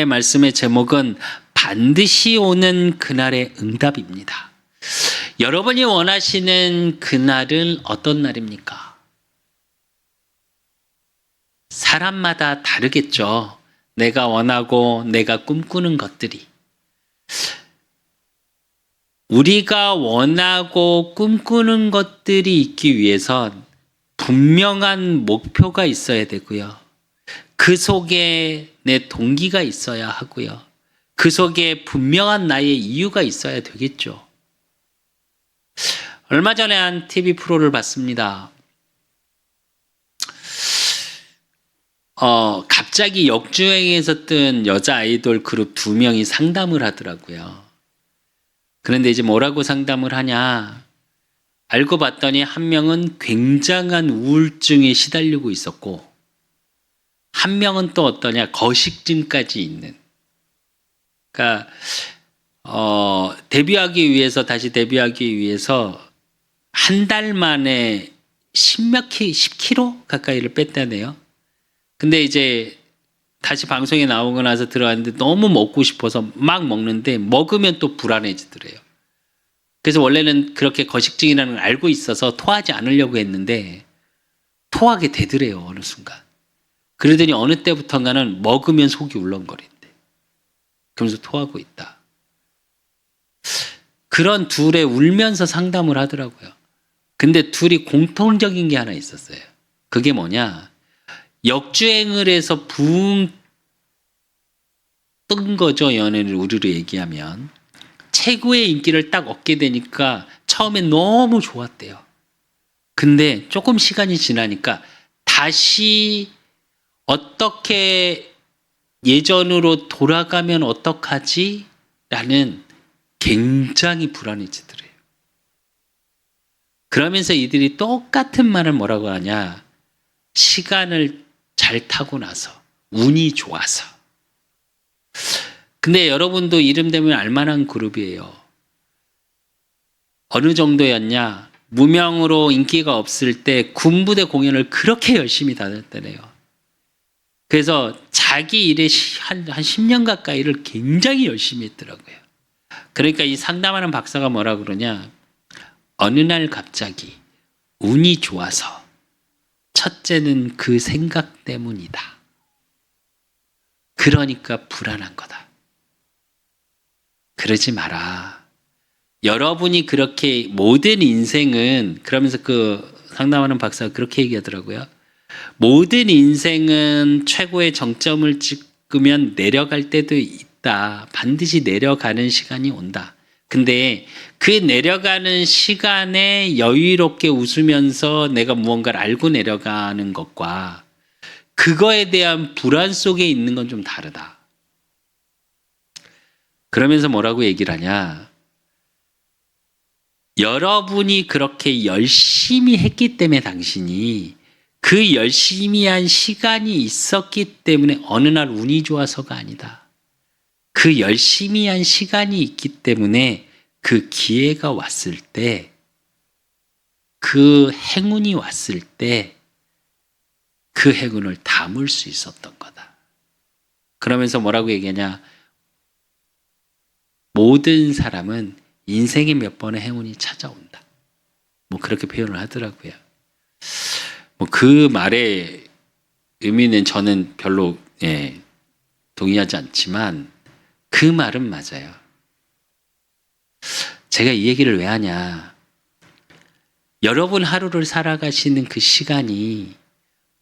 말씀의 제목은 반드시 오는 그날의 응답입니다. 여러분이 원하시는 그날은 어떤 날입니까? 사람마다 다르겠죠. 내가 원하고 내가 꿈꾸는 것들이. 우리가 원하고 꿈꾸는 것들이 있기 위해선 분명한 목표가 있어야 되고요. 그 속에 내 동기가 있어야 하고요. 그 속에 분명한 나의 이유가 있어야 되겠죠. 얼마 전에 한 TV 프로를 봤습니다. 갑자기 역주행에서 뜬 여자 아이돌 그룹 2명이 상담을 하더라고요. 그런데 이제 뭐라고 상담을 하냐? 알고 봤더니 한 명은 굉장한 우울증에 시달리고 있었고, 한 명은 또 어떠냐? 거식증까지 있는. 그러니까 다시 데뷔하기 위해서 한 달 만에 10kg 가까이를 뺐다네요. 근데 이제 다시 방송에 나오고 나서 들어갔는데 너무 먹고 싶어서 막 먹는데 먹으면 또 불안해지더래요. 그래서 원래는 그렇게 거식증이라는 걸 알고 있어서 토하지 않으려고 했는데 토하게 되더래요, 어느 순간. 그러더니 어느 때부턴가는 먹으면 속이 울렁거린대. 그러면서 토하고 있다. 그런 둘의 울면서 상담을 하더라고요. 근데 둘이 공통적인 게 하나 있었어요. 그게 뭐냐? 역주행을 해서 붕 뜬 거죠, 연예인을 우리로 얘기하면. 최고의 인기를 딱 얻게 되니까 처음엔 너무 좋았대요. 근데 조금 시간이 지나니까 다시 어떻게 예전으로 돌아가면 어떡하지? 라는 굉장히 불안해지더래요. 그러면서 이들이 똑같은 말을 뭐라고 하냐? 시간을 잘 타고 나서, 운이 좋아서. 근데 여러분도 이름 되면 알만한 그룹이에요. 어느 정도였냐? 무명으로 인기가 없을 때 군부대 공연을 그렇게 열심히 다녔다네요. 그래서 자기 일에 한 10년 가까이를 굉장히 열심히 했더라고요. 그러니까 이 상담하는 박사가 뭐라 그러냐? 어느 날 갑자기 운이 좋아서 첫째는 그 생각 때문이다. 그러니까 불안한 거다. 그러지 마라. 여러분이 그렇게 모든 인생은, 그러면서 그 상담하는 박사가 그렇게 얘기하더라고요. 모든 인생은 최고의 정점을 찍으면 내려갈 때도 있다. 반드시 내려가는 시간이 온다. 근데 그 내려가는 시간에 여유롭게 웃으면서 내가 무언가를 알고 내려가는 것과 그거에 대한 불안 속에 있는 건 좀 다르다. 그러면서 뭐라고 얘기를 하냐? 여러분이 그렇게 열심히 했기 때문에 당신이 그 열심히 한 시간이 있었기 때문에 어느 날 운이 좋아서가 아니다. 그 열심히 한 시간이 있기 때문에 그 기회가 왔을 때, 그 행운이 왔을 때 그 행운을 담을 수 있었던 거다. 그러면서 뭐라고 얘기하냐? 모든 사람은 인생에 몇 번의 행운이 찾아온다. 뭐 그렇게 표현을 하더라고요. 뭐 그 말의 의미는 저는 별로 동의하지 않지만 그 말은 맞아요. 제가 이 얘기를 왜 하냐? 여러분 하루를 살아가시는 그 시간이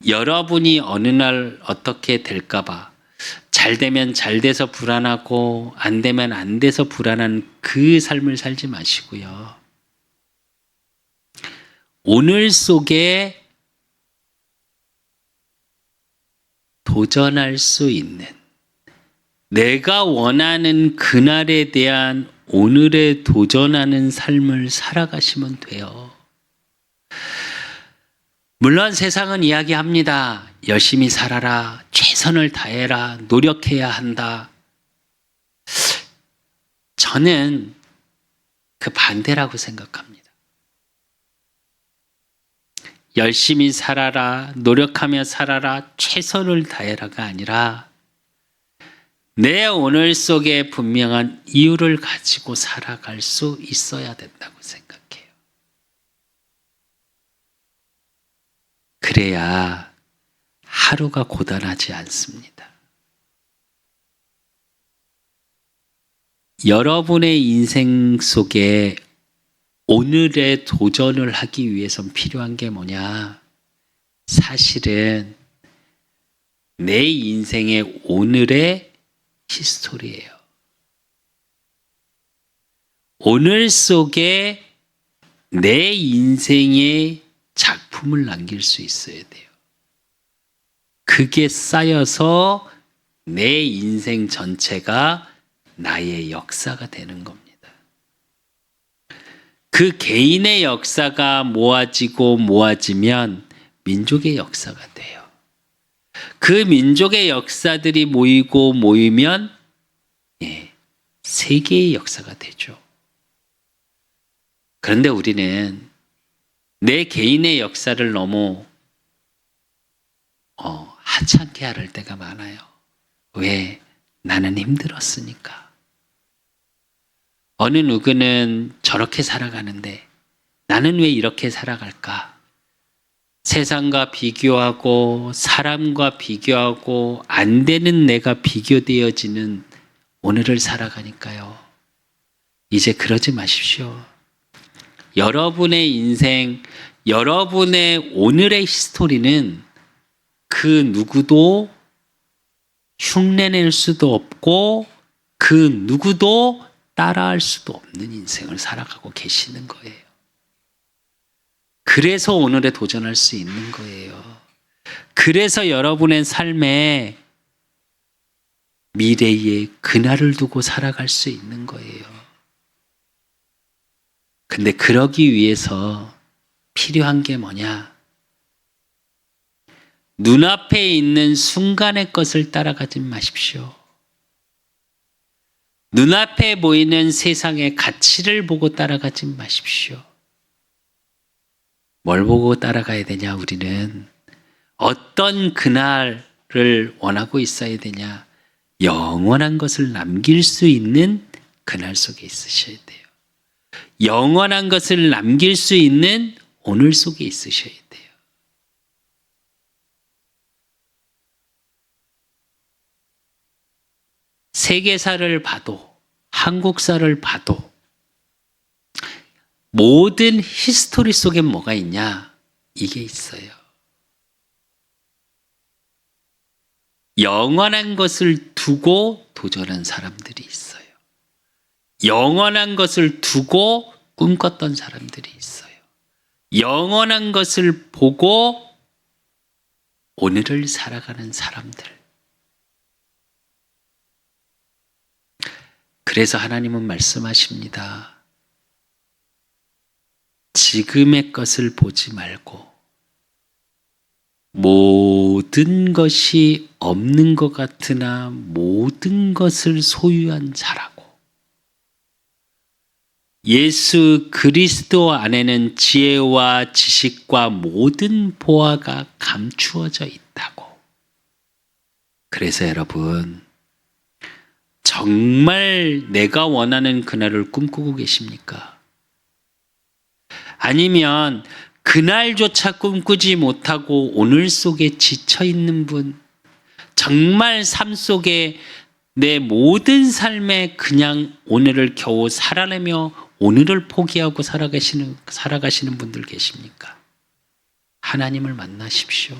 여러분이 어느 날 어떻게 될까봐 잘 되면 잘 돼서 불안하고 안 되면 안 돼서 불안한 그 삶을 살지 마시고요. 오늘 속에 도전할 수 있는, 내가 원하는 그날에 대한 오늘에 도전하는 삶을 살아가시면 돼요. 물론 세상은 이야기합니다. 열심히 살아라, 최선을 다해라, 노력해야 한다. 저는 그 반대라고 생각합니다. 열심히 살아라, 노력하며 살아라, 최선을 다해라가 아니라 내 오늘 속에 분명한 이유를 가지고 살아갈 수 있어야 된다고 생각해요. 그래야 하루가 고단하지 않습니다. 여러분의 인생 속에 오늘의 도전을 하기 위해선 필요한 게 뭐냐? 사실은 내 인생의 오늘의 히스토리예요. 오늘 속에 내 인생의 작품을 남길 수 있어야 돼요. 그게 쌓여서 내 인생 전체가 나의 역사가 되는 겁니다. 그 개인의 역사가 모아지고 모아지면 민족의 역사가 돼요. 그 민족의 역사들이 모이고 모이면 세계의 역사가 되죠. 그런데 우리는 내 개인의 역사를 너무 하찮게 할 때가 많아요. 왜? 나는 힘들었으니까. 어느 누구는 저렇게 살아가는데 나는 왜 이렇게 살아갈까? 세상과 비교하고 사람과 비교하고 안 되는 내가 비교되어지는 오늘을 살아가니까요. 이제 그러지 마십시오. 여러분의 인생, 여러분의 오늘의 히스토리는 그 누구도 흉내낼 수도 없고 그 누구도 따라할 수도 없는 인생을 살아가고 계시는 거예요. 그래서 오늘에 도전할 수 있는 거예요. 그래서 여러분의 삶에 미래에 그날을 두고 살아갈 수 있는 거예요. 근데 그러기 위해서 필요한 게 뭐냐? 눈앞에 있는 순간의 것을 따라가지 마십시오. 눈앞에 보이는 세상의 가치를 보고 따라가지 마십시오. 뭘 보고 따라가야 되냐? 우리는 어떤 그날을 원하고 있어야 되냐? 영원한 것을 남길 수 있는 그날 속에 있으셔야 돼요. 영원한 것을 남길 수 있는 오늘 속에 있으셔야 돼요. 세계사를 봐도 한국사를 봐도 모든 히스토리 속에 뭐가 있냐? 이게 있어요. 영원한 것을 두고 도전한 사람들이 있어요. 영원한 것을 두고 꿈꿨던 사람들이 있어요. 영원한 것을 보고 오늘을 살아가는 사람들. 그래서 하나님은 말씀하십니다. 지금의 것을 보지 말고 모든 것이 없는 것 같으나 모든 것을 소유한 자라고. 예수 그리스도 안에는 지혜와 지식과 모든 보화가 감추어져 있다고. 그래서 여러분, 정말 내가 원하는 그날을 꿈꾸고 계십니까? 아니면 그날조차 꿈꾸지 못하고 오늘 속에 지쳐 있는 분, 정말 삶 속에 내 모든 삶에 그냥 오늘을 겨우 살아내며 오늘을 포기하고 살아가시는 분들 계십니까? 하나님을 만나십시오.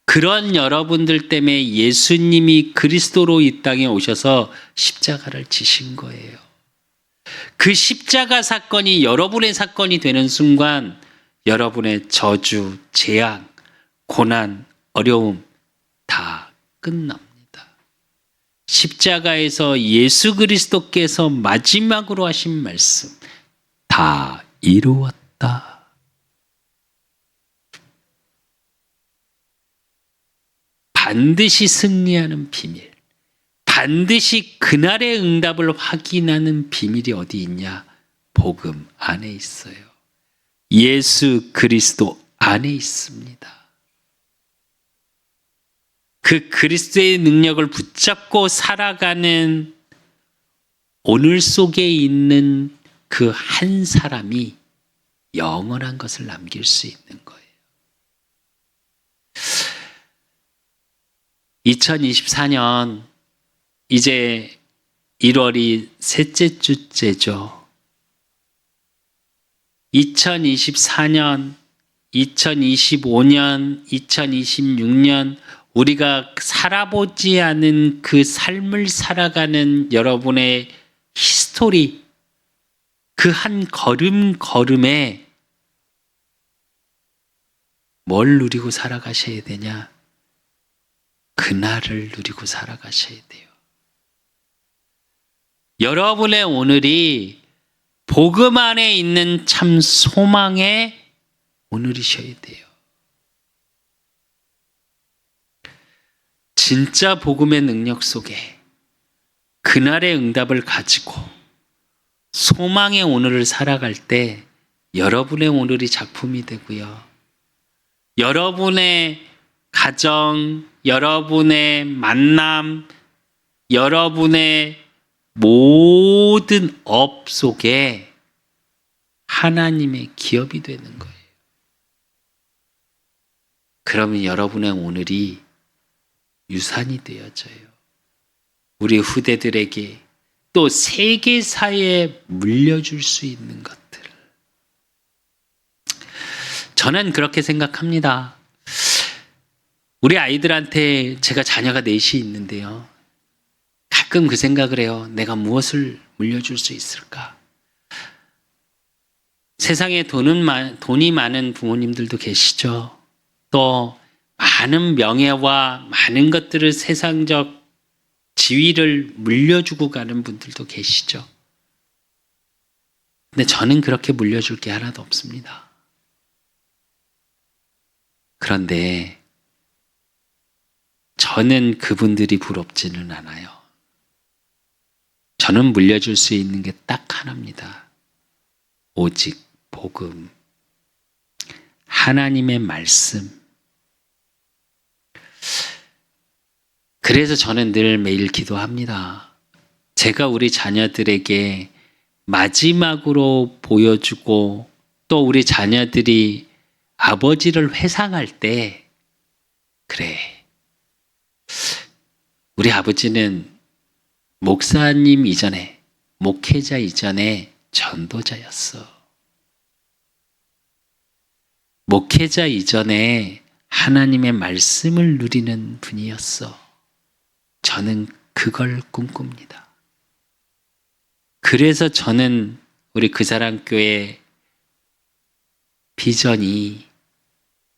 그런 여러분들 때문에 예수님이 그리스도로 이 땅에 오셔서 십자가를 지신 거예요. 그 십자가 사건이 여러분의 사건이 되는 순간 여러분의 저주, 재앙, 고난, 어려움 다 끝납니다. 십자가에서 예수 그리스도께서 마지막으로 하신 말씀, 다 이루었다. 반드시 승리하는 비밀, 반드시 그날의 응답을 확인하는 비밀이 어디 있냐? 복음 안에 있어요. 예수 그리스도 안에 있습니다. 그 그리스도의 능력을 붙잡고 살아가는 오늘 속에 있는 그 한 사람이 영원한 것을 남길 수 있는 거예요. 2024년 이제 1월이 셋째 주째죠. 2024년, 2025년, 2026년 우리가 살아보지 않은 그 삶을 살아가는 여러분의 히스토리, 그 한 걸음걸음에 뭘 누리고 살아가셔야 되냐? 그날을 누리고 살아가셔야 돼요. 여러분의 오늘이 복음 안에 있는 참 소망의 오늘이셔야 돼요. 진짜 복음의 능력 속에 그날의 응답을 가지고 소망의 오늘을 살아갈 때 여러분의 오늘이 작품이 되고요. 여러분의 가정, 여러분의 만남, 여러분의 모든 업 속에 하나님의 기업이 되는 거예요. 그러면 여러분의 오늘이 유산이 되어져요. 우리 후대들에게 또 세계사에 물려줄 수 있는 것들. 저는 그렇게 생각합니다. 우리 아이들한테 제가 자녀가 넷이 있는데요. 가끔 그 생각을 해요. 내가 무엇을 물려줄 수 있을까? 세상에 돈이 많은 부모님들도 계시죠. 또 많은 명예와 많은 것들을 세상적 지위를 물려주고 가는 분들도 계시죠. 근데 저는 그렇게 물려줄 게 하나도 없습니다. 그런데 저는 그분들이 부럽지는 않아요. 저는 물려줄 수 있는 게 딱 하나입니다. 오직 복음, 하나님의 말씀. 그래서 저는 늘 매일 기도합니다. 제가 우리 자녀들에게 마지막으로 보여주고 또 우리 자녀들이 아버지를 회상할 때, 그래, 우리 아버지는 목사님 이전에, 목회자 이전에 전도자였어. 목회자 이전에 하나님의 말씀을 누리는 분이었어. 저는 그걸 꿈꿉니다. 그래서 저는 우리 그사랑교회 비전이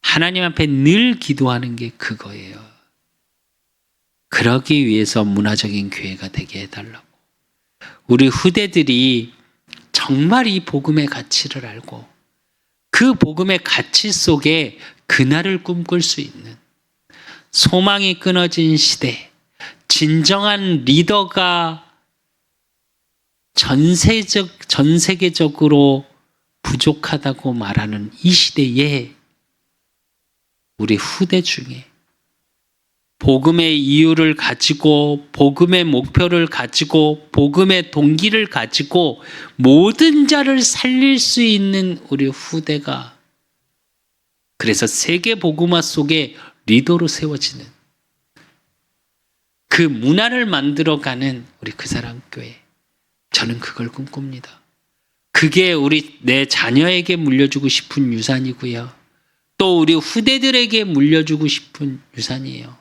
하나님 앞에 늘 기도하는 게 그거예요. 그러기 위해서 문화적인 교회가 되게 해달라고. 우리 후대들이 정말 이 복음의 가치를 알고 그 복음의 가치 속에 그날을 꿈꿀 수 있는 소망이 끊어진 시대, 진정한 리더가 전 세계적으로 부족하다고 말하는 이 시대에 우리 후대 중에 복음의 이유를 가지고 복음의 목표를 가지고 복음의 동기를 가지고 모든 자를 살릴 수 있는 우리 후대가 그래서 세계 복음화 속에 리더로 세워지는 그 문화를 만들어가는 우리 그사랑교회. 저는 그걸 꿈꿉니다. 그게 내 자녀에게 물려주고 싶은 유산이고요. 또 우리 후대들에게 물려주고 싶은 유산이에요.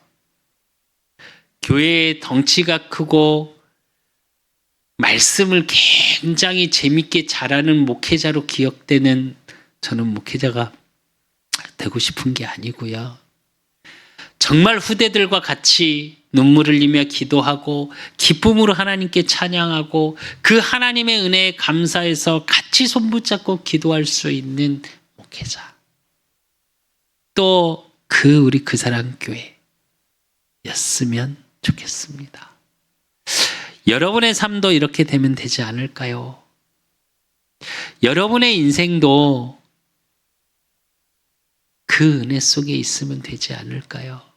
교회의 덩치가 크고 말씀을 굉장히 재밌게 잘하는 목회자로 기억되는 저는 목회자가 되고 싶은 게 아니고요. 정말 후대들과 같이 눈물을 흘리며 기도하고 기쁨으로 하나님께 찬양하고 그 하나님의 은혜에 감사해서 같이 손붙잡고 기도할 수 있는 목회자. 또 우리 그사랑교회였으면 좋겠습니다. 여러분의 삶도 이렇게 되면 되지 않을까요? 여러분의 인생도 그 은혜 속에 있으면 되지 않을까요?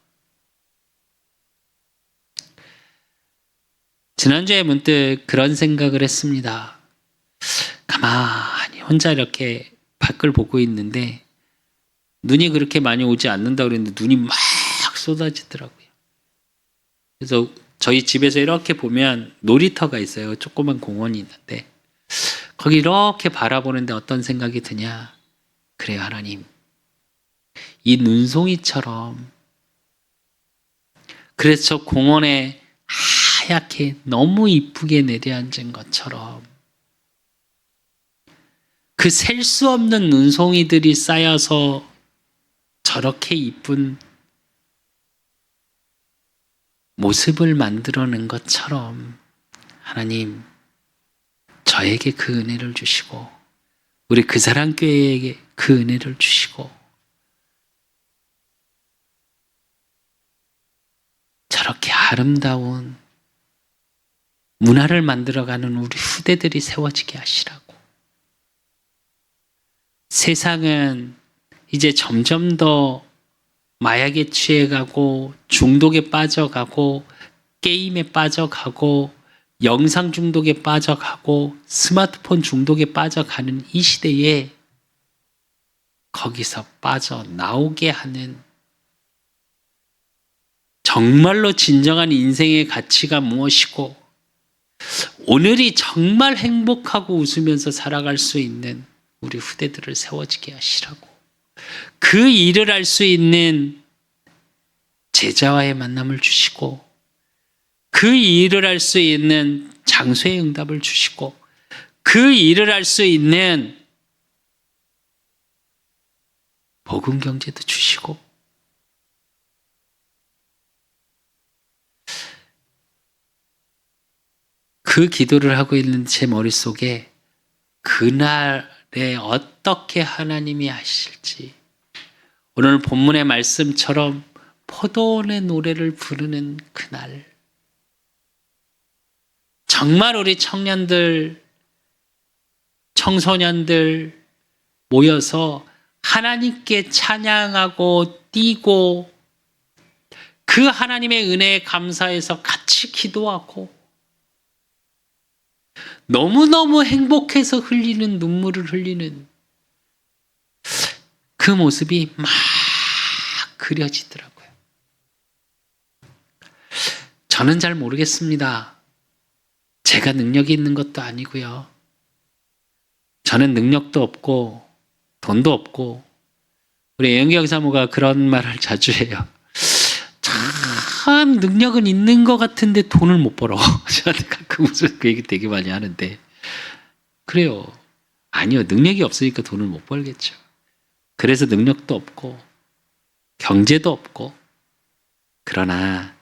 지난주에 문득 그런 생각을 했습니다. 가만히 혼자 이렇게 밖을 보고 있는데 눈이 그렇게 많이 오지 않는다고 그랬는데 눈이 막 쏟아지더라고요. 그래서 저희 집에서 이렇게 보면 놀이터가 있어요. 조그만 공원이 있는데 거기 이렇게 바라보는데 어떤 생각이 드냐. 그래요, 하나님. 이 눈송이처럼 그래서 저 공원에 하얗게 너무 이쁘게 내려앉은 것처럼 그 셀 수 없는 눈송이들이 쌓여서 저렇게 이쁜 모습을 만들어낸 것처럼 하나님 저에게 그 은혜를 주시고 우리 그 사람 교회에게 그 은혜를 주시고 저렇게 아름다운 문화를 만들어가는 우리 후대들이 세워지게 하시라고. 세상은 이제 점점 더 마약에 취해가고 중독에 빠져가고 게임에 빠져가고 영상 중독에 빠져가고 스마트폰 중독에 빠져가는 이 시대에 거기서 빠져나오게 하는 정말로 진정한 인생의 가치가 무엇이고 오늘이 정말 행복하고 웃으면서 살아갈 수 있는 우리 후대들을 세워지게 하시라고. 그 일을 할 수 있는 제자와의 만남을 주시고 그 일을 할 수 있는 장소의 응답을 주시고 그 일을 할 수 있는 복음 경제도 주시고 그 기도를 하고 있는 제 머릿속에 그날에 어떻게 하나님이 하실지 오늘 본문의 말씀처럼 포도원의 노래를 부르는 그날 정말 우리 청년들 청소년들 모여서 하나님께 찬양하고 뛰고 그 하나님의 은혜에 감사해서 같이 기도하고 너무너무 행복해서 흘리는 눈물을 흘리는 그 모습이 막 그려지더라고요. 저는 잘 모르겠습니다. 제가 능력이 있는 것도 아니고요. 저는 능력도 없고 돈도 없고 우리 영경 사모가 그런 말을 자주 해요. 참 능력은 있는 것 같은데 돈을 못 벌어. 저한테 가끔 무슨 그 얘기 되게 많이 하는데 그래요. 아니요. 능력이 없으니까 돈을 못 벌겠죠. 그래서 능력도 없고 경제도 없고 그러나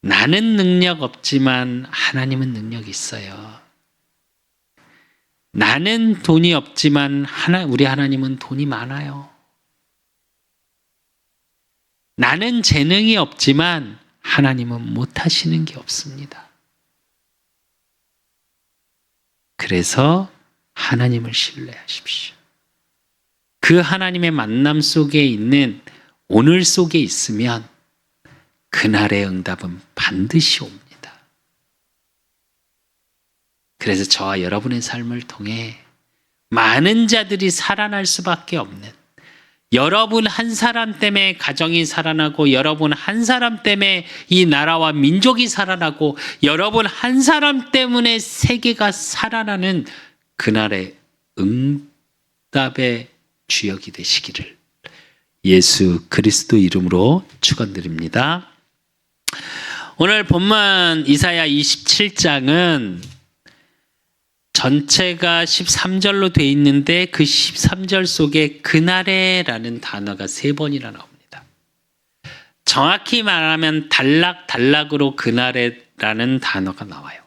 나는 능력 없지만 하나님은 능력이 있어요. 나는 돈이 없지만 우리 하나님은 돈이 많아요. 나는 재능이 없지만 하나님은 못하시는 게 없습니다. 그래서 하나님을 신뢰하십시오. 그 하나님의 만남 속에 있는 오늘 속에 있으면 그날의 응답은 반드시 옵니다. 그래서 저와 여러분의 삶을 통해 많은 자들이 살아날 수밖에 없는 여러분 한 사람 때문에 가정이 살아나고 여러분 한 사람 때문에 이 나라와 민족이 살아나고 여러분 한 사람 때문에 세계가 살아나는 그날의 응답의 주역이 되시기를 예수 그리스도 이름으로 축원드립니다. 오늘 본문 이사야 27장은 전체가 13절로 돼 있는데 그 13절 속에 그날에라는 단어가 3번이나 나옵니다. 정확히 말하면 단락으로 그날에라는 단어가 나와요.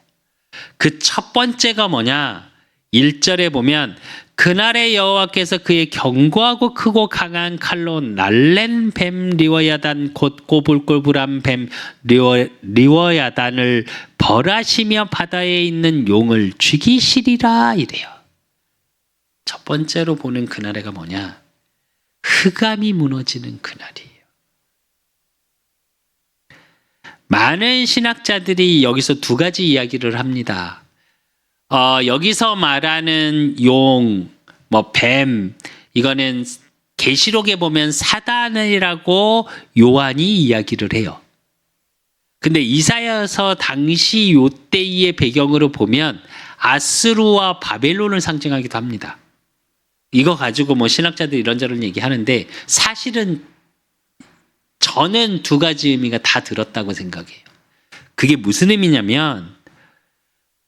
그 첫 번째가 뭐냐? 1절에 보면 그날에 여호와께서 그의 견고하고 크고 강한 칼로 날랜 뱀 리워야단 곧 꼬불꼬불한 뱀 리워야단을 벌하시며 바다에 있는 용을 죽이시리라 이래요. 첫 번째로 보는 그날에가 뭐냐? 흑암이 무너지는 그날이에요. 많은 신학자들이 여기서 두 가지 이야기를 합니다. 여기서 말하는 용, 뱀, 이거는 계시록에 보면 사단이라고 요한이 이야기를 해요. 근데 이사야서 당시 요때의 배경으로 보면 아스루와 바벨론을 상징하기도 합니다. 이거 가지고 신학자들이 이런저런 얘기하는데 사실은 저는 두 가지 의미가 다 들었다고 생각해요. 그게 무슨 의미냐면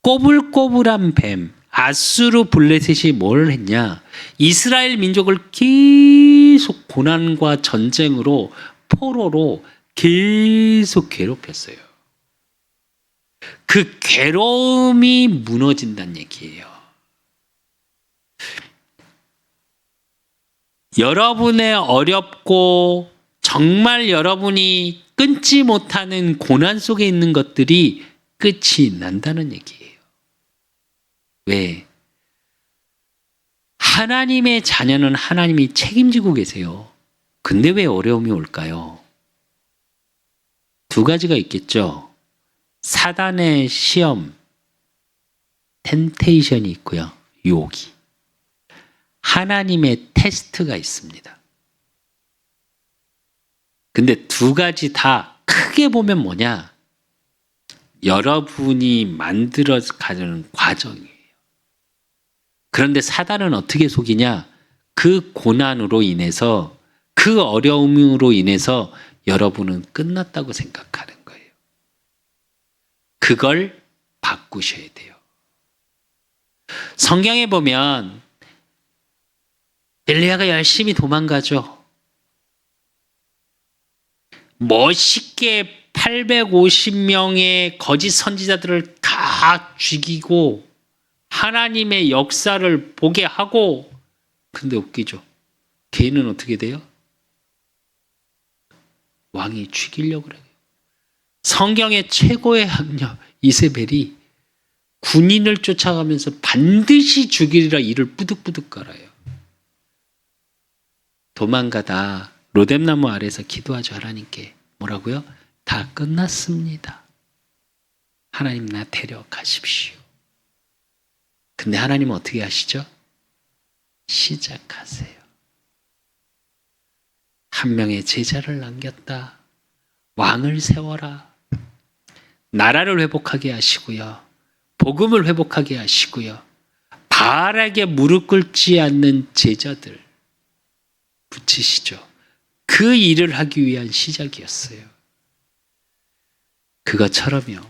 꼬불꼬불한 뱀, 아수르 블레셋이 뭘 했냐? 이스라엘 민족을 계속 고난과 전쟁으로 포로로 계속 괴롭혔어요. 그 괴로움이 무너진다는 얘기예요. 여러분의 어렵고 정말 여러분이 끊지 못하는 고난 속에 있는 것들이 끝이 난다는 얘기예요. 왜? 하나님의 자녀는 하나님이 책임지고 계세요. 근데 왜 어려움이 올까요? 두 가지가 있겠죠. 사단의 시험, 템테이션이 있고요. 유혹이. 하나님의 테스트가 있습니다. 근데 두 가지 다 크게 보면 뭐냐? 여러분이 만들어 가는 과정이에요. 그런데 사단은 어떻게 속이냐? 그 고난으로 인해서, 그 어려움으로 인해서 여러분은 끝났다고 생각하는 거예요. 그걸 바꾸셔야 돼요. 성경에 보면 엘리야가 열심히 도망가죠. 멋있게 850명의 거짓 선지자들을 다 죽이고 하나님의 역사를 보게 하고, 근데 웃기죠. 걔는 어떻게 돼요? 왕이 죽이려고 그래요. 성경의 최고의 악녀 이세벨이 군인을 쫓아가면서 반드시 죽이리라 이를 뿌득뿌득 깔아요. 도망가다 로뎀나무 아래서 기도하죠. 하나님께. 뭐라고요? 다 끝났습니다. 하나님 나 데려가십시오. 근데 하나님은 어떻게 하시죠? 시작하세요. 한 명의 제자를 남겼다. 왕을 세워라. 나라를 회복하게 하시고요. 복음을 회복하게 하시고요. 바알에게 무릎 꿇지 않는 제자들 붙이시죠. 그 일을 하기 위한 시작이었어요. 그것처럼요.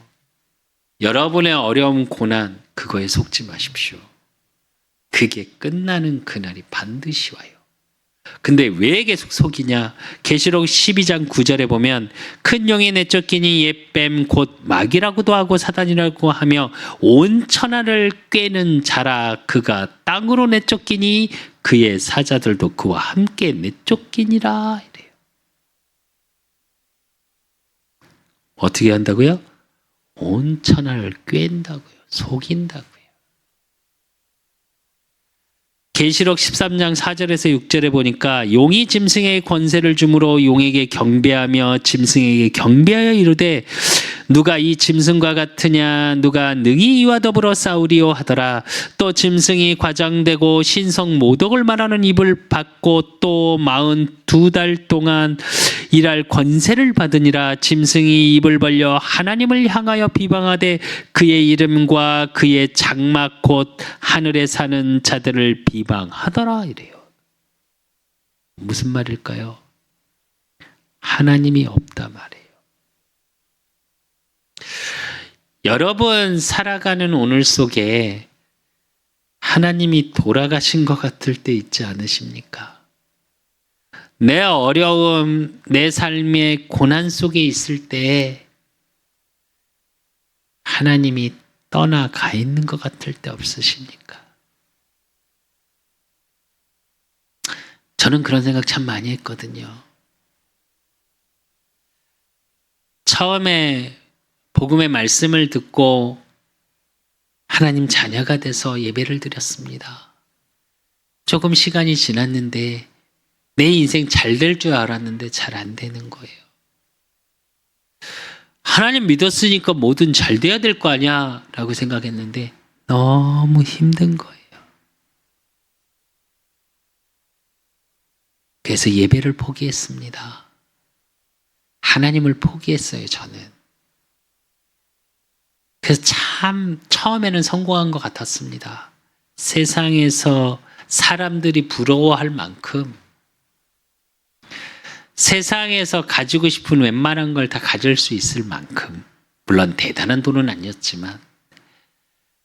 여러분의 어려움, 고난, 그거에 속지 마십시오. 그게 끝나는 그날이 반드시 와요. 근데 왜 계속 속이냐? 계시록 12장 9절에 보면 큰 용이 내쫓기니 옛뱀 곧 마귀라고도 하고 사단이라고 하며 온 천하를 꿰는 자라. 그가 땅으로 내쫓기니 그의 사자들도 그와 함께 내쫓기니라. 이래요. 어떻게 한다고요? 온 천하를 꿰는다고요. 속인다고요. 계시록 13장 4절에서 6절에 보니까 용이 짐승에게 권세를 주므로 용에게 경배하며 짐승에게 경배하여 이르되 누가 이 짐승과 같으냐? 누가 능히 이와 더불어 싸우리요 하더라. 또 짐승이 과장되고 신성 모독을 말하는 입을 받고 또 42달 동안 일할 권세를 받으니라. 짐승이 입을 벌려 하나님을 향하여 비방하되 그의 이름과 그의 장막 곧 하늘에 사는 자들을 비방하더라. 이래요. 무슨 말일까요? 하나님이 없다 말이에요. 여러분 살아가는 오늘 속에 하나님이 돌아가신 것 같을 때 있지 않으십니까? 내 어려움, 내 삶의 고난 속에 있을 때 하나님이 떠나가 있는 것 같을 때 없으십니까? 저는 그런 생각 참 많이 했거든요. 처음에 복음의 말씀을 듣고 하나님 자녀가 돼서 예배를 드렸습니다. 조금 시간이 지났는데 내 인생 잘 될 줄 알았는데 잘 안 되는 거예요. 하나님 믿었으니까 뭐든 잘 돼야 될 거 아니야 라고 생각했는데 너무 힘든 거예요. 그래서 예배를 포기했습니다. 하나님을 포기했어요, 저는. 그래서 참 처음에는 성공한 것 같았습니다. 세상에서 사람들이 부러워할 만큼 세상에서 가지고 싶은 웬만한 걸 다 가질 수 있을 만큼, 물론 대단한 돈은 아니었지만,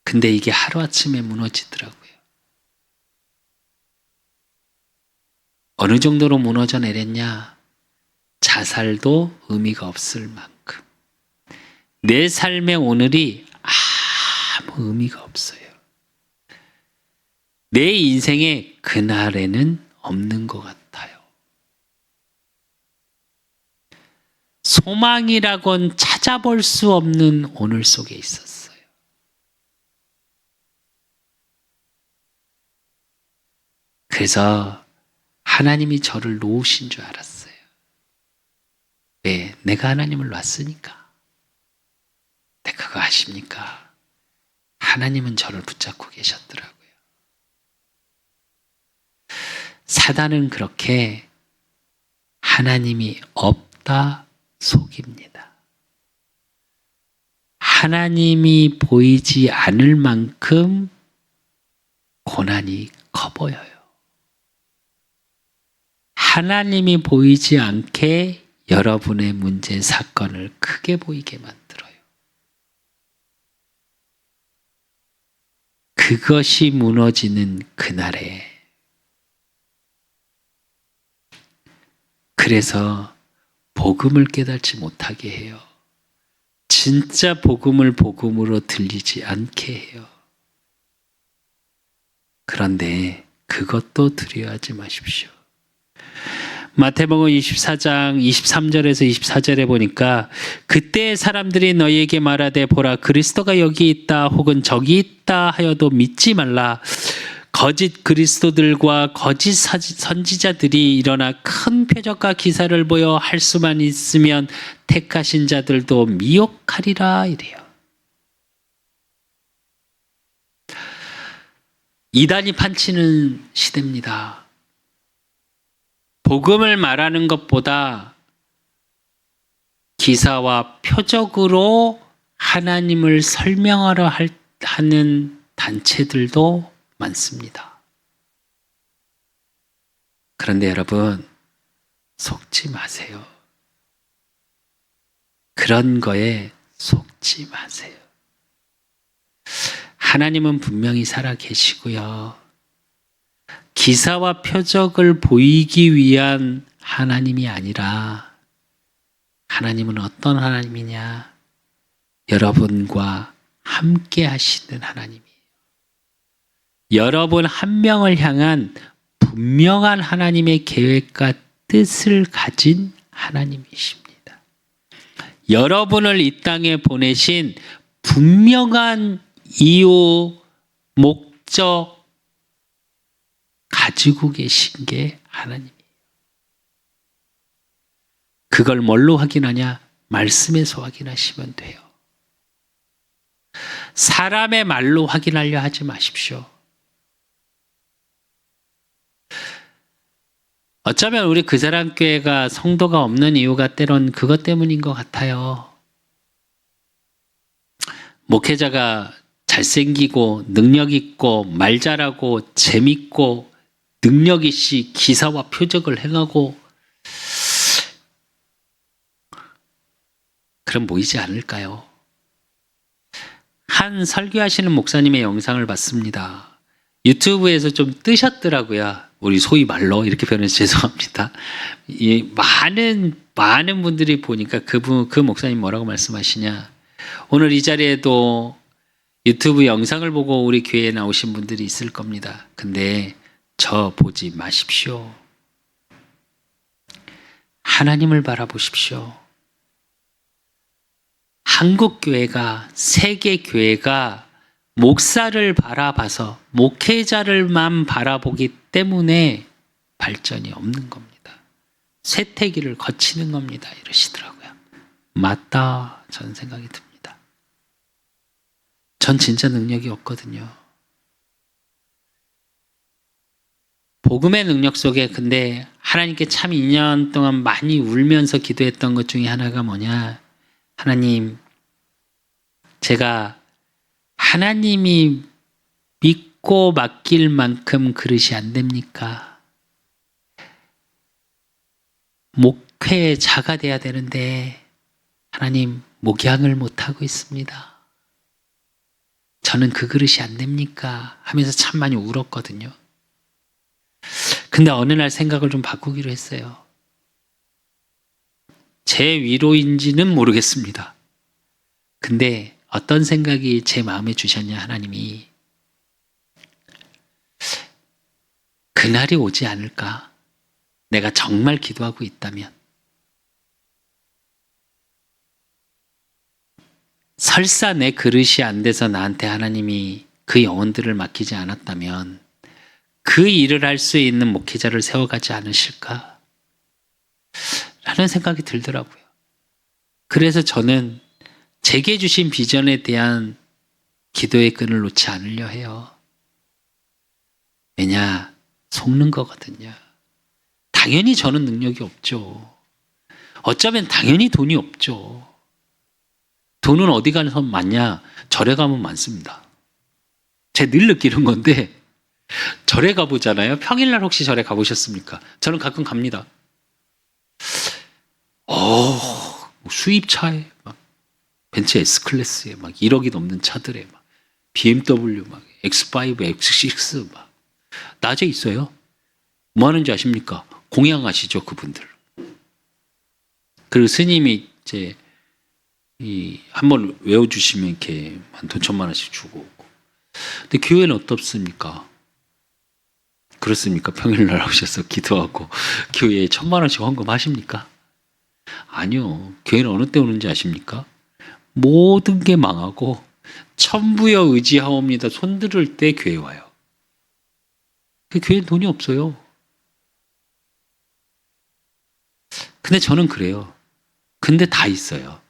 근데 이게 하루아침에 무너지더라고요. 어느 정도로 무너져 내렸냐? 자살도 의미가 없을 만큼. 내 삶의 오늘이 아무 의미가 없어요. 내 인생에 그날에는 없는 것 같아요. 소망이라곤 찾아볼 수 없는 오늘 속에 있었어요. 그래서 하나님이 저를 놓으신 줄 알았어요. 왜? 내가 하나님을 놨으니까. 근데 그거 아십니까? 하나님은 저를 붙잡고 계셨더라고요. 사단은 그렇게 하나님이 없다 속입니다. 하나님이 보이지 않을 만큼 고난이 커 보여요. 하나님이 보이지 않게 여러분의 문제, 사건을 크게 보이게 만들어요. 그것이 무너지는 그날에, 그래서 복음을 깨닫지 못하게 해요. 진짜 복음을 복음으로 들리지 않게 해요. 그런데 그것도 두려워하지 마십시오. 마태복음 24장 23절에서 24절에 보니까 그때 사람들이 너희에게 말하되 보라 그리스도가 여기 있다 혹은 저기 있다 하여도 믿지 말라. 거짓 그리스도들과 거짓 선지자들이 일어나 큰 표적과 기사를 보여 할 수만 있으면 택하신 자들도 미혹하리라 이래요. 이단이 판치는 시대입니다. 복음을 말하는 것보다 기사와 표적으로 하나님을 설명하려 하는 단체들도 많습니다. 그런데 여러분, 속지 마세요. 그런 거에 속지 마세요. 하나님은 분명히 살아 계시고요. 기사와 표적을 보이기 위한 하나님이 아니라 하나님은 어떤 하나님이냐? 여러분과 함께 하시는 하나님이에요. 여러분 한 명을 향한 분명한 하나님의 계획과 뜻을 가진 하나님이십니다. 여러분을 이 땅에 보내신 분명한 이유, 목적 가지고 계신 게 하나님이에요. 그걸 뭘로 확인하냐? 말씀에서 확인하시면 돼요. 사람의 말로 확인하려 하지 마십시오. 어쩌면 우리 그 사람 교회가 성도가 없는 이유가 때론 그것 때문인 것 같아요. 목회자가 잘생기고 능력 있고 말 잘하고 재밌고 능력 있이 기사와 표적을 행하고 그럼 모이지 않을까요? 한 설교하시는 목사님의 영상을 봤습니다. 유튜브에서 좀 뜨셨더라고요. 우리 소위 말로 이렇게 표현해서 죄송합니다. 많은 분들이 보니까 그 목사님 뭐라고 말씀하시냐. 오늘 이 자리에도 유튜브 영상을 보고 우리 교회에 나오신 분들이 있을 겁니다. 근데 저 보지 마십시오. 하나님을 바라보십시오. 한국 교회가, 세계 교회가 목사를 바라봐서 목회자를만 바라보기 때문에 발전이 없는 겁니다. 쇠퇴기를 거치는 겁니다. 이러시더라고요. 맞다, 저는 생각이 듭니다. 전 진짜 능력이 없거든요. 복음의 능력 속에 근데 하나님께 참 2년 동안 많이 울면서 기도했던 것 중에 하나가 뭐냐? 하나님, 제가 하나님이 믿고 맡길 만큼 그릇이 안 됩니까? 목회자가 돼야 되는데 하나님 목양을 못하고 있습니다. 저는 그 그릇이 안 됩니까? 하면서 참 많이 울었거든요. 근데 어느 날 생각을 좀 바꾸기로 했어요. 제 위로인지는 모르겠습니다. 근데 어떤 생각이 제 마음에 주셨냐, 하나님이. 그날이 오지 않을까? 내가 정말 기도하고 있다면. 설사 내 그릇이 안 돼서 나한테 하나님이 그 영혼들을 맡기지 않았다면 그 일을 할 수 있는 목회자를 세워가지 않으실까? 라는 생각이 들더라고요. 그래서 저는 제게 주신 비전에 대한 기도의 끈을 놓지 않으려 해요. 왜냐? 속는 거거든요. 당연히 저는 능력이 없죠. 어쩌면 당연히 돈이 없죠. 돈은 어디 가서 많냐? 절에 가면 많습니다. 제가 늘 느끼는 건데 절에 가보잖아요. 평일날 혹시 절에 가보셨습니까? 저는 가끔 갑니다. 수입차에 막 벤츠 S클래스에 막 1억이 넘는 차들에 막 BMW 막 X5, X6 막 낮에 있어요. 뭐 하는지 아십니까? 공양하시죠, 그분들. 그리고 스님이 이제 한번 외워주시면 이렇게 한 돈 1,000만 원씩 주고 오고. 근데 교회는 어떻습니까? 그렇습니까? 평일날 오셔서 기도하고 교회에 1,000만 원씩 헌금하십니까? 아니요. 교회는 어느 때 오는지 아십니까? 모든 게 망하고 천부여 의지하옵니다. 손들을 때 교회 와요. 그 교회는 돈이 없어요. 근데 저는 그래요. 근데 다 있어요.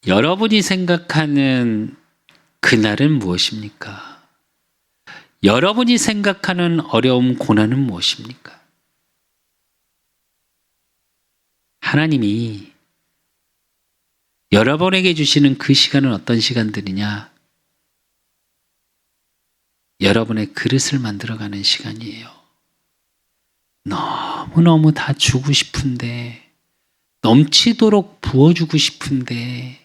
여러분이 생각하는 그날은 무엇입니까? 여러분이 생각하는 어려움, 고난은 무엇입니까? 하나님이 여러분에게 주시는 그 시간은 어떤 시간들이냐? 여러분의 그릇을 만들어가는 시간이에요. 너무너무 다 주고 싶은데, 넘치도록 부어주고 싶은데,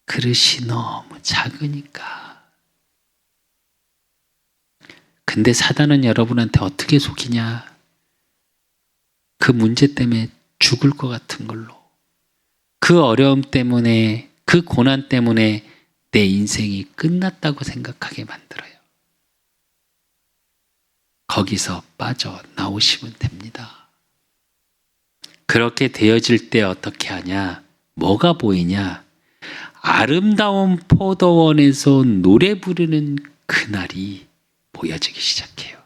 그릇이 너무 작으니까. 근데 사단은 여러분한테 어떻게 속이냐? 그 문제 때문에 죽을 것 같은 걸로. 그 어려움 때문에, 그 고난 때문에 내 인생이 끝났다고 생각하게 만들어요. 거기서 빠져나오시면 됩니다. 그렇게 되어질 때 어떻게 하냐? 뭐가 보이냐? 아름다운 포도원에서 노래 부르는 그날이 보여지기 시작해요.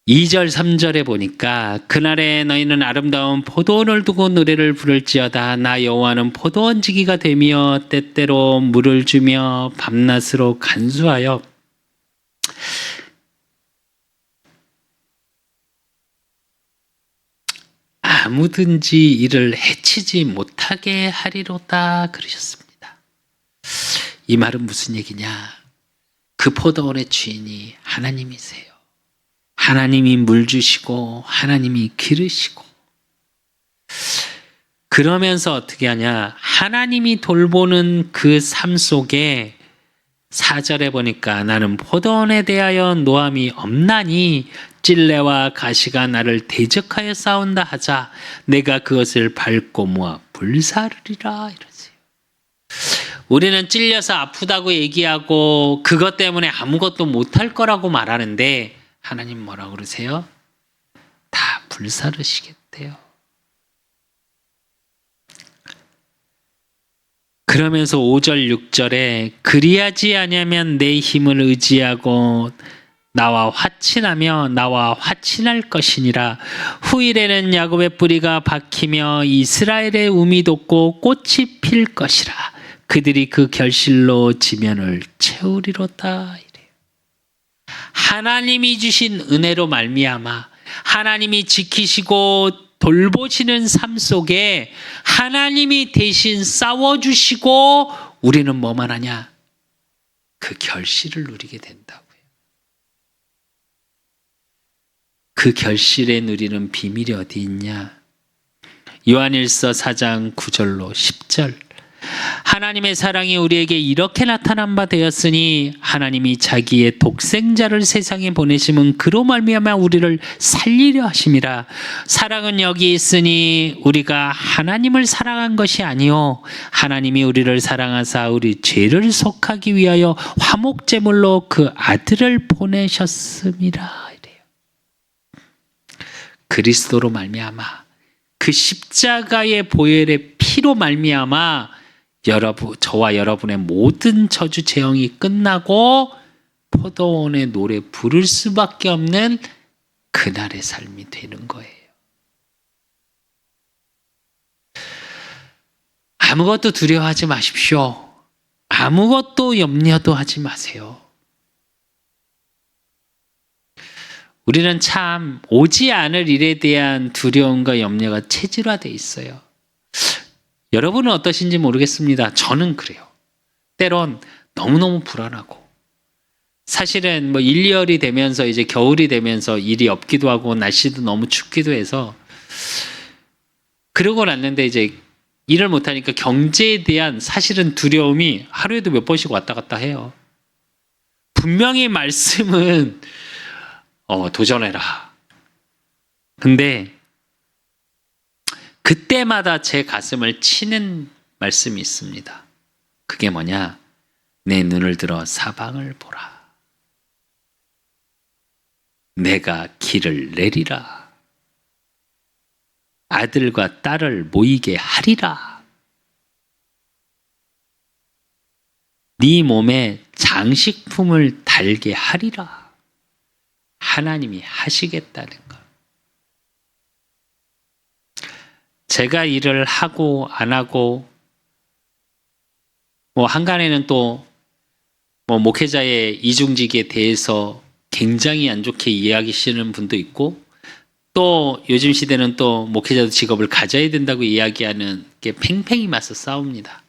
2절, 3절에 보니까 그날에 너희는 아름다운 포도원을 두고 노래를 부를지어다. 나 여호와는 포도원 지기가 되며 때때로 물을 주며 밤낮으로 간수하여 아무든지 이를 해치지 못하게 하리로다 그러셨습니다. 이 말은 무슨 얘기냐? 그 포도원의 주인이 하나님이세요. 하나님이 물 주시고 하나님이 기르시고, 그러면서 어떻게 하냐? 하나님이 돌보는 그 삶 속에 4절에 보니까 나는 포도원에 대하여 노함이 없나니 찔레와 가시가 나를 대적하여 싸운다 하자 내가 그것을 밟고 모아 불사르리라 이러세요. 우리는 찔려서 아프다고 얘기하고 그것 때문에 아무것도 못할 거라고 말하는데 하나님 뭐라고 그러세요? 다 불사르시겠대요. 그러면서 5절 6절에 그리하지 아니하면 내 힘을 의지하고 나와 화친하며 나와 화친할 것이니라. 후일에는 야곱의 뿌리가 박히며 이스라엘의 움이 돋고 꽃이 필 것이라. 그들이 그 결실로 지면을 채우리로다. 이래요. 하나님이 주신 은혜로 말미암아 하나님이 지키시고 돌보시는 삶 속에 하나님이 대신 싸워주시고 우리는 뭐만 하냐? 그 결실을 누리게 된다고요. 그 결실에 누리는 비밀이 어디 있냐? 요한일서 4장 9절로 10절. 하나님의 사랑이 우리에게 이렇게 나타난 바 되었으니 하나님이 자기의 독생자를 세상에 보내심은 그로 말미암아 우리를 살리려 하심이라. 사랑은 여기 있으니 우리가 하나님을 사랑한 것이 아니요 하나님이 우리를 사랑하사 우리 죄를 속하기 위하여 화목제물로 그 아들을 보내셨음이라. 이래요. 그리스도로 말미암아 그 십자가의 보혈의 피로 말미암아 저와 여러분의 모든 저주 재앙이 끝나고 포도원의 노래 부를 수밖에 없는 그날의 삶이 되는 거예요. 아무것도 두려워하지 마십시오. 아무것도 염려도 하지 마세요. 우리는 참 오지 않을 일에 대한 두려움과 염려가 체질화되어 있어요. 여러분은 어떠신지 모르겠습니다. 저는 그래요. 때론 너무너무 불안하고 사실은 1, 2월이 되면서 이제 겨울이 되면서 일이 없기도 하고 날씨도 너무 춥기도 해서 그러고 났는데 이제 일을 못하니까 경제에 대한 사실은 두려움이 하루에도 몇 번씩 왔다 갔다 해요. 분명히 말씀은 도전해라. 근데 그때마다 제 가슴을 치는 말씀이 있습니다. 그게 뭐냐? 내 눈을 들어 사방을 보라. 내가 길을 내리라. 아들과 딸을 모이게 하리라. 네 몸에 장식품을 달게 하리라. 하나님이 하시겠다는 것. 제가 일을 하고 안 하고 한간에는 또 목회자의 이중직에 대해서 굉장히 안 좋게 이야기하시는 분도 있고 또 요즘 시대는 또 목회자도 직업을 가져야 된다고 이야기하는 게 팽팽히 맞서 싸웁니다.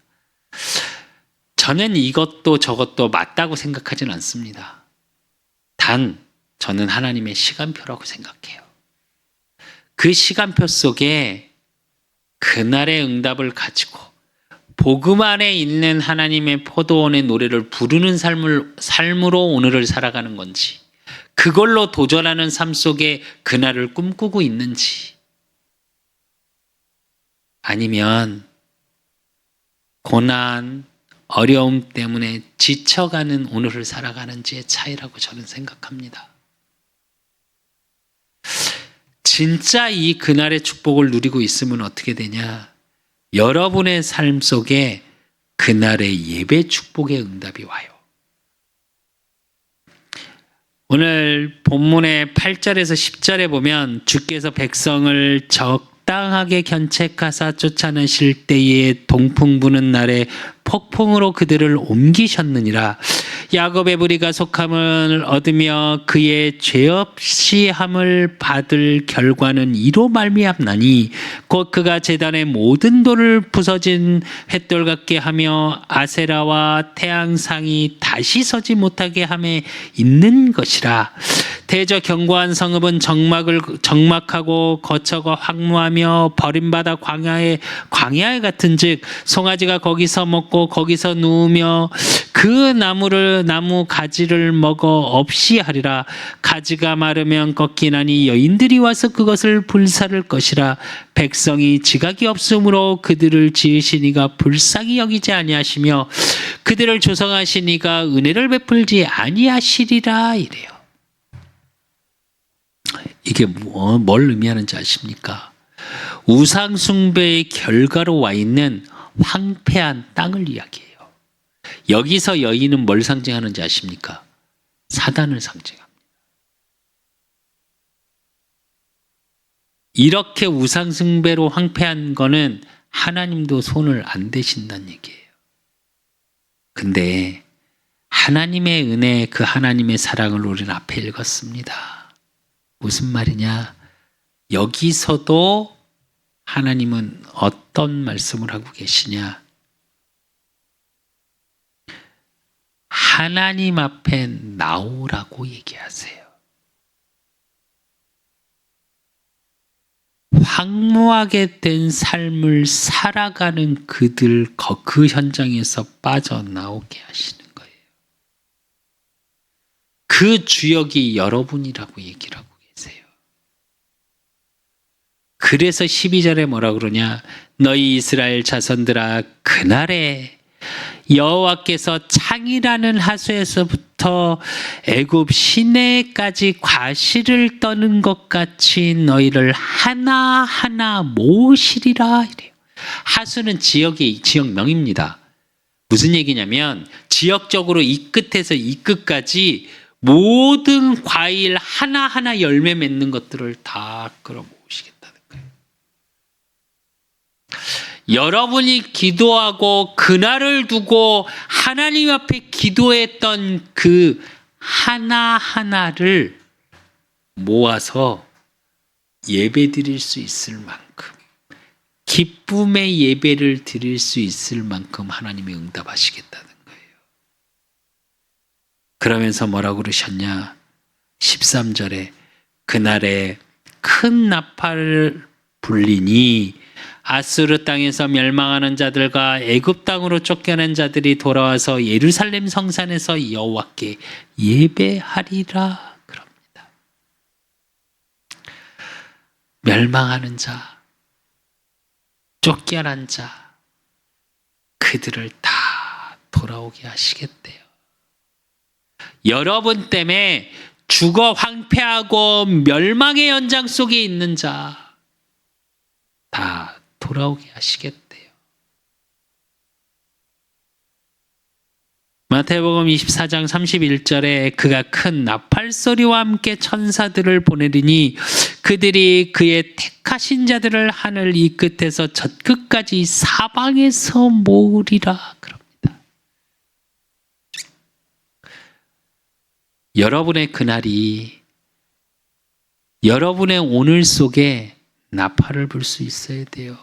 저는 이것도 저것도 맞다고 생각하진 않습니다. 단 저는 하나님의 시간표라고 생각해요. 그 시간표 속에 그날의 응답을 가지고 복음 안에 있는 하나님의 포도원의 노래를 부르는 삶으로 오늘을 살아가는 건지 그걸로 도전하는 삶 속에 그날을 꿈꾸고 있는지 아니면 고난, 어려움 때문에 지쳐가는 오늘을 살아가는지의 차이라고 저는 생각합니다. 진짜 이 그날의 축복을 누리고 있으면 어떻게 되냐? 여러분의 삶 속에 그날의 예배 축복의 응답이 와요. 오늘 본문의 8절에서 10절에 보면 주께서 백성을 적당하게 견책하사 쫓아내실 때에 동풍 부는 날에 폭풍으로 그들을 옮기셨느니라. 야곱의 무리가 속함을 얻으며 그의 죄 없이 함을 받을 결과는 이로 말미암나니 곧 그가 제단의 모든 돌을 부서진 횃돌 같게 하며 아세라와 태양상이 다시 서지 못하게 함에 있는 것이라. 대저 견고한 성읍은 적막하고 거처가 황무하며 버림받아 광야에 같은즉 송아지가 거기서 먹고 거기서 누우며 그 나무 가지를 먹어 없이 하리라. 가지가 마르면 꺾이나니 여인들이 와서 그것을 불사를 것이라. 백성이 지각이 없으므로 그들을 지으시니가 불쌍히 여기지 아니하시며 그들을 조성하시니가 은혜를 베풀지 아니하시리라. 이래요. 이게 뭘 의미하는지 아십니까? 우상 숭배의 결과로 와 있는 황폐한 땅을 이야기해요. 여기서 여인은 뭘 상징하는지 아십니까? 사단을 상징합니다. 이렇게 우상숭배로 황폐한 거는 하나님도 손을 안 대신다는 얘기예요. 근데 하나님의 은혜, 그 하나님의 사랑을 우리는 앞에 읽었습니다. 무슨 말이냐? 여기서도 하나님은 어떤 말씀을 하고 계시냐? 하나님 앞에 나오라고 얘기하세요. 황무하게 된 삶을 살아가는 그들, 그 현장에서 빠져나오게 하시는 거예요. 그 주역이 여러분이라고 얘기를 하고 계세요. 그래서 12절에 뭐라 그러냐? 너희 이스라엘 자손들아, 그날에 여호와께서 창이라는 하수에서부터 애굽 시내까지 과실을 떠는 것 같이 너희를 하나하나 모으시리라 이래요. 하수는 지역명입니다. 무슨 얘기냐면 지역적으로 이 끝에서 이 끝까지 모든 과일 하나하나 열매 맺는 것들을 다 끌어모으시겠다는 거예요. 여러분이 기도하고 그날을 두고 하나님 앞에 기도했던 그 하나하나를 모아서 예배 드릴 수 있을 만큼, 기쁨의 예배를 드릴 수 있을 만큼 하나님이 응답하시겠다는 거예요. 그러면서 뭐라고 그러셨냐? 13절에 그날에 큰 나팔을 불리니 아수르 땅에서 멸망하는 자들과 애굽 땅으로 쫓겨난 자들이 돌아와서 예루살렘 성산에서 여호와께 예배하리라 그럽니다. 멸망하는 자, 쫓겨난 자, 그들을 다 돌아오게 하시겠대요. 여러분 때문에 죽어 황폐하고 멸망의 연장 속에 있는 자 다 돌아오게 하시겠대요. 마태복음 24장 31절에 그가 큰 나팔 소리와 함께 천사들을 보내리니 그들이 그의 택하신 자들을 하늘 이 끝에서 저 끝까지 사방에서 모으리라 그럽니다. 여러분의 그날이 여러분의 오늘 속에 나팔을 불 수 있어야 돼요.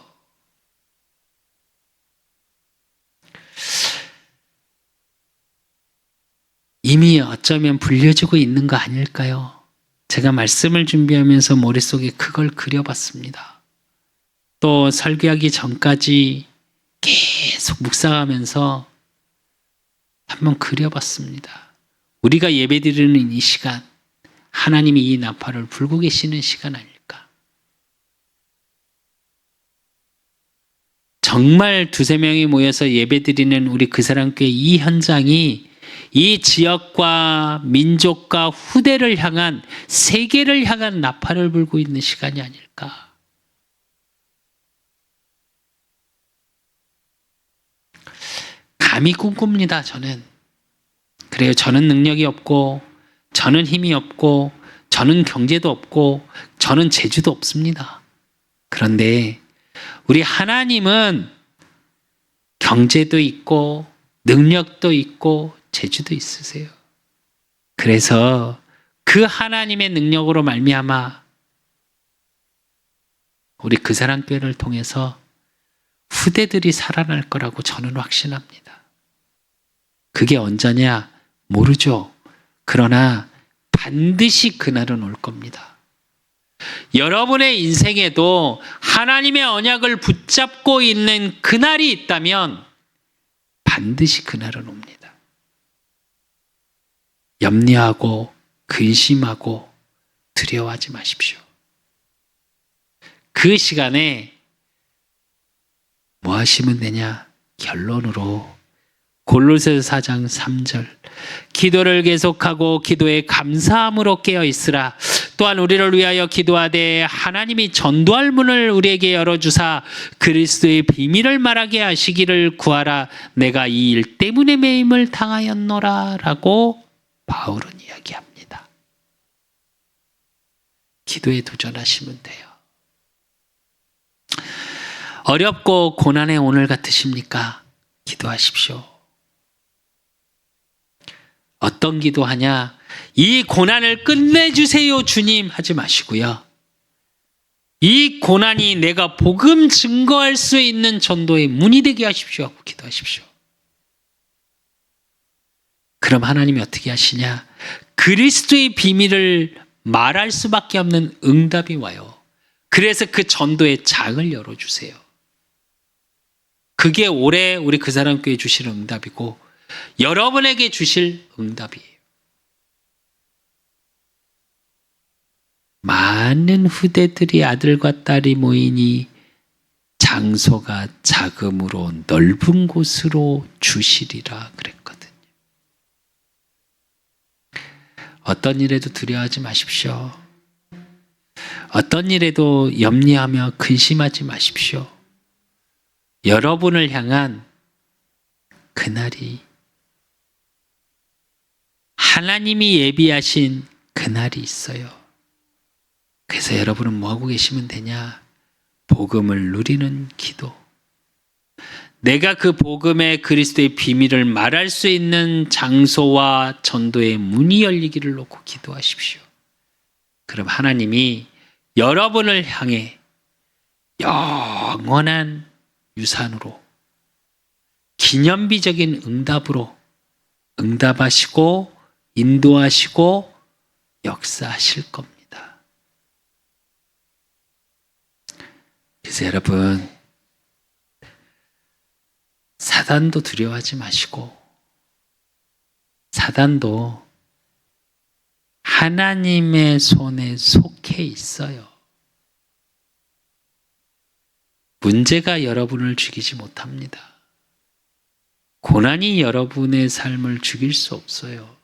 이미 어쩌면 불려지고 있는 거 아닐까요? 제가 말씀을 준비하면서 머릿속에 그걸 그려봤습니다. 또 설교하기 전까지 계속 묵상하면서 한번 그려봤습니다. 우리가 예배드리는 이 시간, 하나님이 이 나팔을 불고 계시는 시간 아닐까? 정말 두세 명이 모여서 예배드리는 우리 그 사람교회 이 현장이 이 지역과 민족과 후대를 향한, 세계를 향한 나팔을 불고 있는 시간이 아닐까? 감히 꿈꿉니다, 저는. 그래요, 저는 능력이 없고, 저는 힘이 없고, 저는 경제도 없고, 저는 재주도 없습니다. 그런데 우리 하나님은 경제도 있고 능력도 있고 재주도 있으세요. 그래서 그 하나님의 능력으로 말미암아 우리 그 사람 교회를 통해서 후대들이 살아날 거라고 저는 확신합니다. 그게 언제냐? 모르죠. 그러나 반드시 그날은 올 겁니다. 여러분의 인생에도 하나님의 언약을 붙잡고 있는 그날이 있다면 반드시 그날은 옵니다. 염려하고 근심하고 두려워하지 마십시오. 그 시간에 뭐 하시면 되냐? 결론으로 골로새서 4장 3절 기도를 계속하고 기도에 감사함으로 깨어 있으라. 또한 우리를 위하여 기도하되 하나님이 전도할 문을 우리에게 열어주사 그리스도의 비밀을 말하게 하시기를 구하라. 내가 이 일 때문에 매임을 당하였노라 라고 바울은 이야기합니다. 기도에 도전하시면 돼요. 어렵고 고난의 오늘 같으십니까? 기도하십시오. 어떤 기도하냐? 이 고난을 끝내주세요 주님 하지 마시고요. 이 고난이 내가 복음 증거할 수 있는 전도의 문이 되게 하십시오 하고 기도하십시오. 그럼 하나님이 어떻게 하시냐? 그리스도의 비밀을 말할 수밖에 없는 응답이 와요. 그래서 그 전도의 장을 열어주세요. 그게 올해 우리 그 사람 교회 주실 응답이고 여러분에게 주실 응답이에요. 많은 후대들이 아들과 딸이 모이니 장소가 작음으로 넓은 곳으로 주시리라 그랬거든요. 어떤 일에도 두려워하지 마십시오. 어떤 일에도 염려하며 근심하지 마십시오. 여러분을 향한 그날이, 하나님이 예비하신 그날이 있어요. 그래서 여러분은 뭐하고 계시면 되냐? 복음을 누리는 기도. 내가 그 복음의 그리스도의 비밀을 말할 수 있는 장소와 전도의 문이 열리기를 놓고 기도하십시오. 그럼 하나님이 여러분을 향해 영원한 유산으로, 기념비적인 응답으로 응답하시고 인도하시고 역사하실 겁니다. 그래서 여러분, 사단도 두려워하지 마시고, 사단도 하나님의 손에 속해 있어요. 문제가 여러분을 죽이지 못합니다. 고난이 여러분의 삶을 죽일 수 없어요.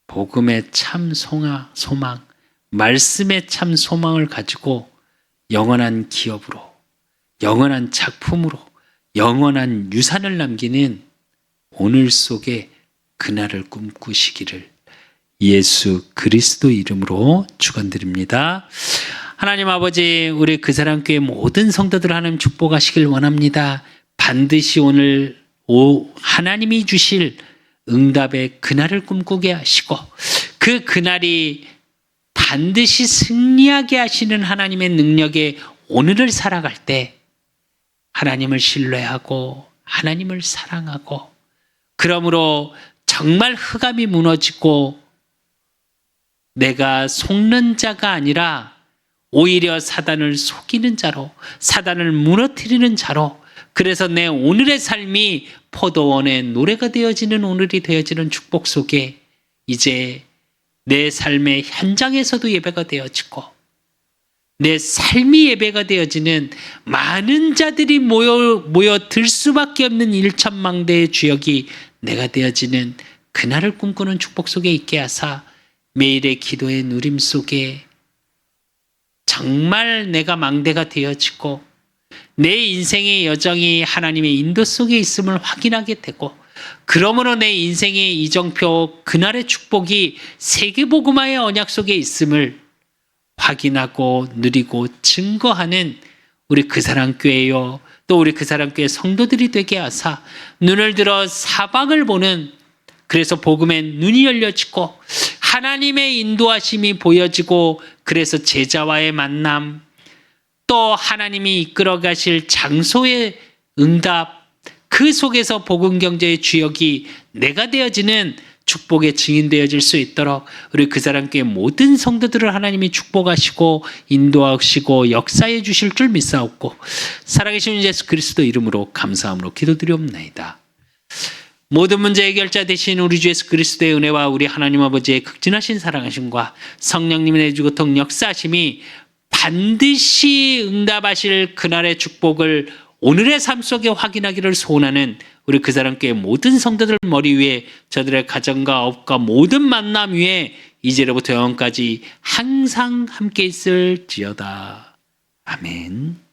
복음의 참 소망, 말씀의 참 소망을 가지고 영원한 기업으로, 영원한 작품으로, 영원한 유산을 남기는 오늘 속에 그날을 꿈꾸시기를 예수 그리스도 이름으로 축원드립니다. 하나님 아버지, 우리 그 사람 교회 모든 성도들 하나님 축복하시길 원합니다. 반드시 오늘 하나님이 주실 응답의 그날을 꿈꾸게 하시고 그 그날이 반드시 승리하게 하시는 하나님의 능력에 오늘을 살아갈 때 하나님을 신뢰하고 하나님을 사랑하고, 그러므로 정말 흑암이 무너지고 내가 속는 자가 아니라 오히려 사단을 속이는 자로, 사단을 무너뜨리는 자로, 그래서 내 오늘의 삶이 포도원의 노래가 되어지는 오늘이 되어지는 축복 속에 이제 내 삶의 현장에서도 예배가 되어지고 내 삶이 예배가 되어지는 많은 자들이 모여 들 수밖에 없는 일천망대의 주역이 내가 되어지는 그날을 꿈꾸는 축복 속에 있게 하사 매일의 기도의 누림 속에 정말 내가 망대가 되어지고 내 인생의 여정이 하나님의 인도 속에 있음을 확인하게 되고, 그러므로 내 인생의 이정표 그날의 축복이 세계복음화의 언약 속에 있음을 확인하고 누리고 증거하는 우리 그 사람 교회요, 또 우리 그 사람 교회 성도들이 되게 하사 눈을 들어 사방을 보는, 그래서 복음의 눈이 열려지고 하나님의 인도하심이 보여지고, 그래서 제자와의 만남, 또 하나님이 이끌어 가실 장소의 응답, 그 속에서 복음 경제의 주역이 내가 되어지는 축복의 증인 되어질 수 있도록 우리 그 사람 교회 모든 성도들을 하나님이 축복하시고 인도하시고 역사해 주실 줄 믿사옵고, 살아계신 예수 그리스도 이름으로 감사함으로 기도드리옵나이다. 모든 문제 해결자 되신 우리 주 예수 그리스도의 은혜와 우리 하나님 아버지의 극진하신 사랑하심과 성령님의 내주고통 역사하심이 반드시 응답하실 그날의 축복을 오늘의 삶 속에 확인하기를 소원하는 우리 그 사람 교회 모든 성도들 머리 위에 저들의 가정과 업과 모든 만남 위에 이제로부터 영원까지 항상 함께 있을지어다. 아멘.